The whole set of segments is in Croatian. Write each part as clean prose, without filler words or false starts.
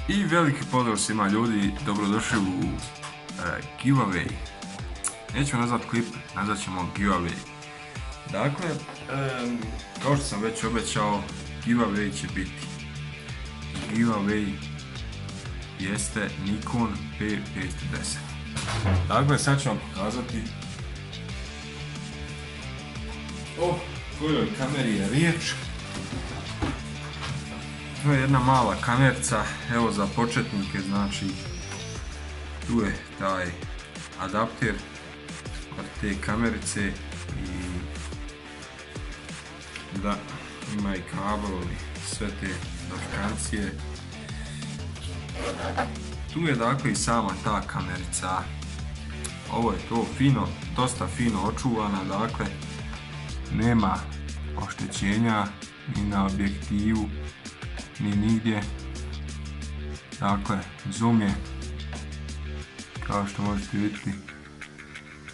I veliki pozdrav svima ljudi, dobrodošli u giveaway. Nećemo nazvat klip, nazvat ćemo giveaway. Dakle, kao što sam već obećao, giveaway će biti. Giveaway jeste Nikon P510. Dakle, sad ću vam pokazati o kojoj kameri je riječ. To je jedna mala kamerca, evo za početnike, znači tu je taj adapter od te kamerice i da ima i kablovi, sve te notifikancije. Tu je dakle i sama ta kamerica. Ovo je to fino, dosta fino očuvana, dakle nema oštećenja ni na objektivu ni nigdje. Dakle, zoom je, kao što možete vidjeti,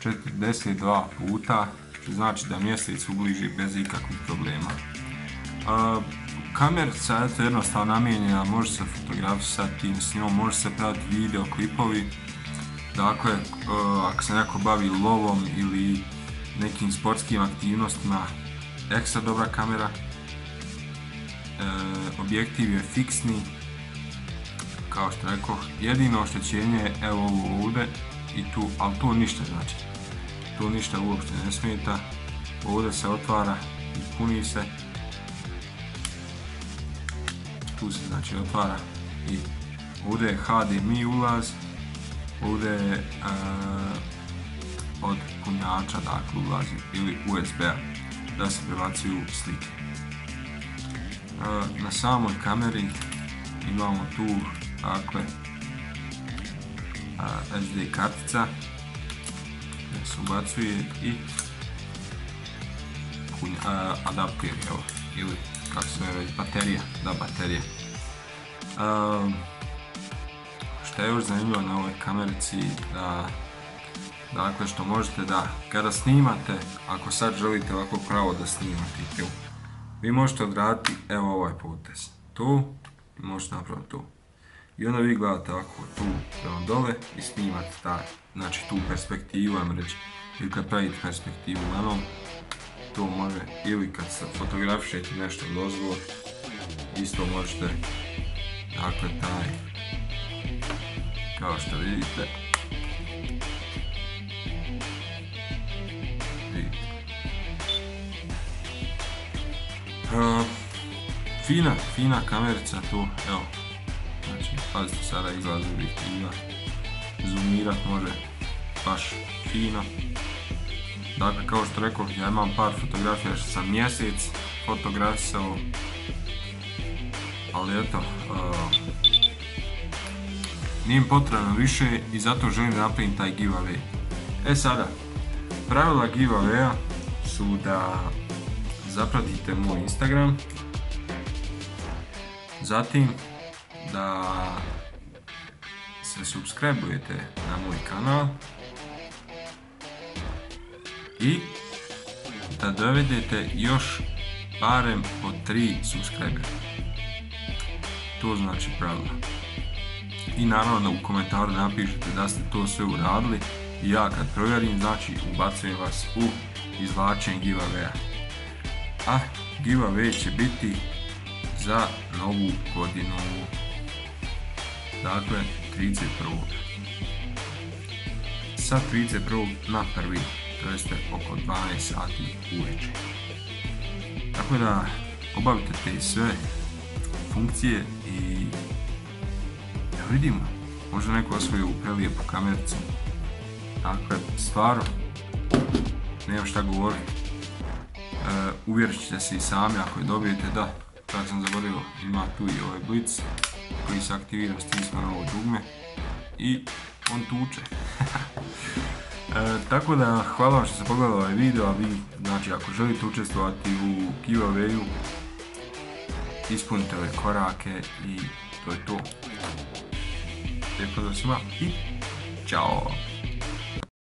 42 puta, što znači da mjesec ubliži bez ikakvih problema. Kamerica je jednostavno namijenjena, može se fotografisati s njom, može se pratiti video klipovi. Dakle, ako se neko bavi lovom ili nekim sportskim aktivnostima, ekstra dobra kamera. Objektiv je fiksni, kao što rekao, jedino oštećenje je evo ovo ovdje i tu, ali to ništa znači. To ništa uopšte ne smeta. Ovdje se otvara i puni se. Tu se znači otvara i ovdje je HDMI ulaz. Ovdje je od punjača, dakle, ulazi ili USB-a da se prebacuju slike. Na samoj kameri imamo tu, dakle, SD kartica koja se ubacuje i adapter, evo, ili kako se već, baterija, da, baterija. Što je još zanimljivo na ovoj kamerici, dakle, što možete da, kada snimate, ako sad želite ovako pravo da snimate tu, vi možete odraditi evo ovaj potez, tu, i možete napraviti tu. I onda vi gledate ovako tu prema dole i snimate taj, znači tu perspektivu, ajmo reći, ili kad pravite perspektivu uglavnom, to može, ili kad se fotografišete nešto dozvor, isto možete, dakle, taj, kao što vidite, fina kamerica tu, evo, znači, pazite sada izlaz objektiva, zoomirat može baš fino. Dakle, kao što rekao, ja imam par fotografija što sam mjesec fotografisao, ali eto, nije im potrebno više i zato želim da napravim taj giveaway. Sada, pravila giveawaya su da zapratite moj Instagram, zatim da se subscribe-ujete na moj kanal i da dovedete još barem po 3 subscribera. To znači pravila. I naravno u komentaru napišete da ste to sve uradili i ja kad provjerim, znači ubacujem vas u izvlačenje giveawaya. A giveaway će biti za novu godinu, dakle 31. Sa 31. na 1. to jeste oko 12 sati uveče. Tako da obavite te sve funkcije i da vidimo, možda neko osvoji u prelijepu kamericu. Dakle, stvarno, nemam šta govoriti. Uvjerit ćete se i sami ako je dobijete, da, kako sam zaboravio, ima tu i ovaj blic koji se aktivira, stisne na ovo dugme i on tuče. Tako da, hvala vam što ste pogledali ovaj video, a vi, znači, ako želite učestvovati u giveawayu, ispunite ove korake i to je to. Lijep pozdrav svima i čao!